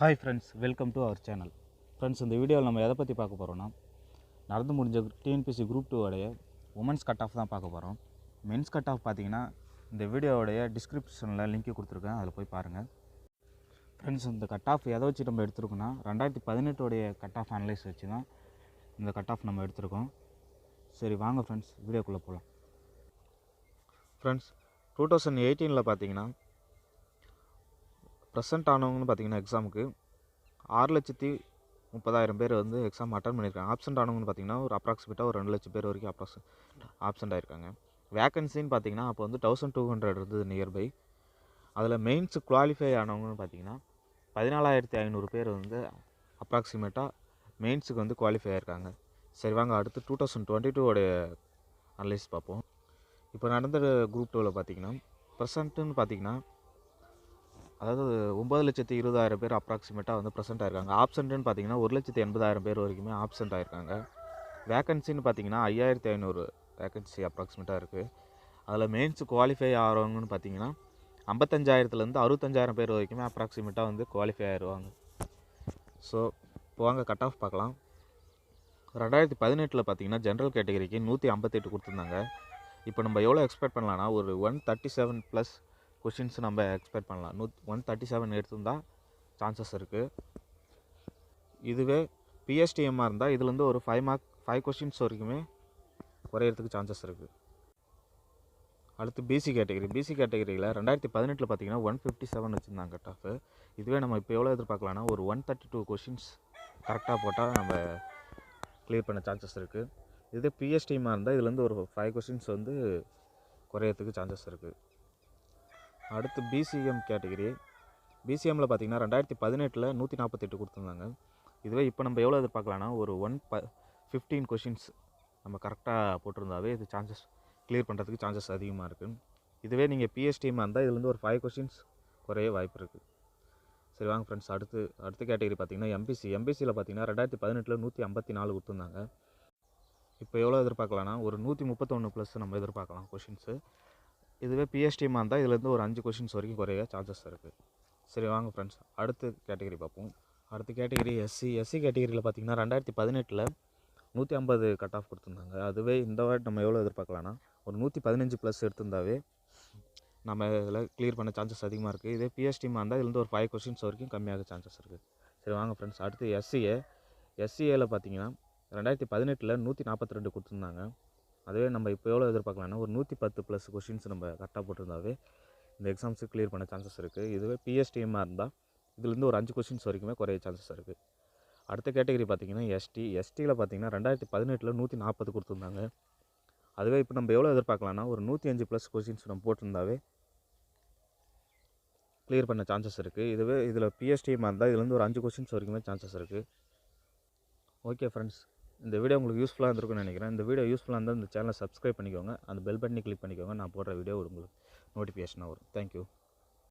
Hi friends, welcome to our channel. Friends, இந்த வீடியோவில் நம்ம எதை பற்றி பார்க்க போகிறோன்னா, நடந்து முடிஞ்ச டிஎன்பிஎஸ்சி குரூப் 2 உடைய உமன்ஸ் கட் ஆஃப் தான் பார்க்க போகிறோம். மென்ஸ் கட் ஆஃப் பார்த்தீங்கன்னா இந்த வீடியோவுடைய டிஸ்கிரிப்ஷனில் லிங்க் கொடுத்துருக்கேன், அதில் போய் பாருங்கள். ஃப்ரெண்ட்ஸ், இந்த கட் ஆஃப் எதை வச்சு நம்ம எடுத்துருக்கோன்னா 2018 கட் ஆஃப் அனலைஸ் வச்சு தான் இந்த கட் ஆஃப் நம்ம எடுத்துருக்கோம். சரி வாங்க ஃப்ரெண்ட்ஸ், வீடியோக்குள்ளே போகலாம். ஃப்ரெண்ட்ஸ், 2018 பார்த்தீங்கன்னா ப்ரெசென்ட் ஆனவங்கன்னு பார்த்தீங்கன்னா எக்ஸாமுக்கு 6,30,000 பேர் வந்து எக்ஸாம் அட்டன் பண்ணியிருக்காங்க. ஆப்சென்ட் ஆனவங்கன்னு பார்த்தீங்கன்னா ஒரு அப்ராக்சிமேட்டாக ஒரு 2 லட்சம் பேர் வரைக்கும் ஆப்சென்ட் ஆகிருக்காங்க. வேக்கன்சின்னு பார்த்தீங்கன்னா அப்போ வந்து 1200 இருந்தது நியர்பை. அதில் மெயின்ஸு குவாலிஃபை ஆனவங்கன்னு பார்த்தீங்கன்னா 14,500 பேர் வந்து அப்ராக்சிமேட்டாக மெயின்ஸுக்கு வந்து குவாலிஃபை ஆகிருக்காங்க. சரி வாங்க அடுத்து 2022 அனலைஸ் பார்ப்போம். இப்போ நடந்த குரூப் 2வில் பார்த்தீங்கன்னா ப்ரெசென்ட்டுன்னு பார்த்தீங்கன்னா அதாவது 9,20,000 பேர் அப்ராக்சிமேட்டாக வந்து ப்ரெசென்ட் ஆகிருக்காங்க. ஆப்சென்ட்டுன்னு பார்த்தீங்கன்னா 1,80,000 பேர் வரைக்குமே ஆப்சென்ட் ஆகிருக்காங்க. வேக்கன்சின்னு பார்த்தீங்கன்னா 5,500 வேக்கன்சி அப்ராக்சிமேட்டாக இருக்குது. அதில் மெயின்ஸு குவாலிஃபை ஆகிறவங்கன்னு பார்த்தீங்கன்னா 55,000 65,000 பேர் வரைக்குமே அப்ராக்சிமேட்டாக வந்து குவாலிஃபை ஆகிடுவாங்க. ஸோ இப்போ வாங்க கட் ஆஃப் பார்க்கலாம். 2018 பார்த்தீங்கன்னா ஜென்ரல் கேட்டகரிக்கு 158 கொடுத்துருந்தாங்க. இப்போ நம்ம எவ்வளோ எக்ஸ்பெக்ட் பண்ணலான்னா ஒரு 137+ கொஷின்ஸ் நம்ம எக்ஸ்பெக்ட் பண்ணலாம். 137 எடுத்துருந்தால் சான்சஸ் இருக்குது. இதுவே பிஎஸ்டிஎம்மாக இருந்தால் இதுலேருந்து ஒரு 5 கொஷின்ஸ் வரைக்குமே குறையிறதுக்கு சான்சஸ் இருக்குது. அடுத்து பிசி கேட்டகரியில் 2018 பார்த்தீங்கன்னா 157 வச்சுருந்தாங்க கட் ஆஃப். இதுவே நம்ம இப்போ எவ்வளோ எதிர்பார்க்கலான்னா ஒரு 132 கொஷின்ஸ் கரெக்டாக போட்டால் நம்ம கிளியர் பண்ண சான்சஸ் இருக்குது. இதே பிஎஸ்டிஎம்மாக இருந்தால் இதுலேருந்து ஒரு 5 கொஷின்ஸ் வந்து குறையிறதுக்கு சான்சஸ் இருக்குது. அடுத்து பிசிஎம் கேட்டகரி. பிசிஎம்மில் பார்த்தீங்கன்னா 2018 148 கொடுத்துருந்தாங்க. இதுவே இப்போ நம்ம எவ்வளோ எதிர்பார்க்கலான்னா ஒரு 115 கொஷின்ஸ் நம்ம கரெக்டாக போட்டிருந்தாவே இது சான்சஸ் கிளியர் பண்ணுறதுக்கு சான்சஸ் அதிகமாக இருக்குது. இதுவே நீங்கள் பிஎஸ்டிஎம்மாக இருந்தால் இதுலேருந்து ஒரு 5 கொஷின்ஸ் குறைய வாய்ப்பு இருக்குது. சரி வாங்க ஃப்ரெண்ட்ஸ், அடுத்த கேட்டகரி பார்த்தீங்கன்னா எம்பிசியில் பார்த்தீங்கன்னா 2018 154 கொடுத்துருந்தாங்க. இப்போ எவ்வளோ எதிர்பார்க்கலான்னா ஒரு 131+ நம்ம எதிர்பார்க்கலாம் கொஷின்ஸு. இதுவே பிஎஸ்டிஎம்மாக இருந்தால் இதுலேருந்து ஒரு 5 கொஷின்ஸ் வரைக்கும் குறைய சான்சஸ் இருக்குது. சரி வாங்க ஃப்ரெண்ட்ஸ், அடுத்த கேட்டகரி பார்ப்போம். அடுத்த கேட்டகரி எஸ்சி கேட்டகரியில் பார்த்தீங்கன்னா 2018 150 கட் ஆஃப் கொடுத்துருந்தாங்க. அதுவே இந்த வாட்டி நம்ம எவ்வளோ எதிர்பார்க்கலான்னா ஒரு 115+ எடுத்திருந்தாவே நம்ம இதில் கிளியர் பண்ண சான்சஸ் அதிகமாக இருக்குது. இதே பிஎஸ்டிஎம்மாக இருந்தால் இதுலேருந்து ஒரு 5 கொஷின்ஸ் வரைக்கும் கம்மியாக சான்சஸ் இருக்குது. சரி வாங்க ஃப்ரெண்ட்ஸ், அடுத்து எஸ்சிஏல பார்த்தீங்கன்னா 2018 142 கொடுத்துருந்தாங்க. அதுவே நம்ம இப்போ எவ்வளோ எதிர்பார்க்கலாம்னா ஒரு 110+ கொஷின்ஸ் நம்ம கரெக்டாக போட்டிருந்தாவே இந்த எக்ஸாம்ஸுக்கு கிளியர் பண்ண சான்சஸ் இருக்குது. இதுவே பிஎஸ்டிஎம்மாக இருந்தால் இதுலேருந்து ஒரு 5 கொஷின்ஸ் வரைக்குமே குறைய சான்சஸ் இருக்குது. அடுத்த கேட்டகரி பார்த்தீங்கன்னா எஸ்டியில் பார்த்தீங்கன்னா 2018 140 கொடுத்துருந்தாங்க. அதுவே இப்போ நம்ம எவ்வளோ எதிர்பார்க்கலாம்னா ஒரு 105+ கொஷின்ஸ் நம்ம போட்டிருந்தாவே கிளியர் பண்ண சான்சஸ் இருக்குது. இதுவே இதில் பிஎஸ்டிஎம்மாக இருந்தால் இதுலேருந்து ஒரு 5 கொஷின்ஸ் வரைக்குமே சான்சஸ் இருக்குது. ஓகே ஃப்ரெண்ட்ஸ், இந்த வீடியோ உங்களுக்கு யூஸ்ஃபுல்லாக இருந்திருக்குன்னு நினைக்கிறேன். இந்த வீடியோ யூஸ்ஃபுல்லாக இருந்தால் இந்த சேனலை சப்ஸ்கிரைப் பண்ணிக்கோங்க, அந்த பெல் பட்டனை கிளிக் பண்ணிக்கோங்க. நான் போடுற வீடியோ உங்களுக்கு நோட்டிஃபிகேஷனாக வரும். தேங்க்யூ.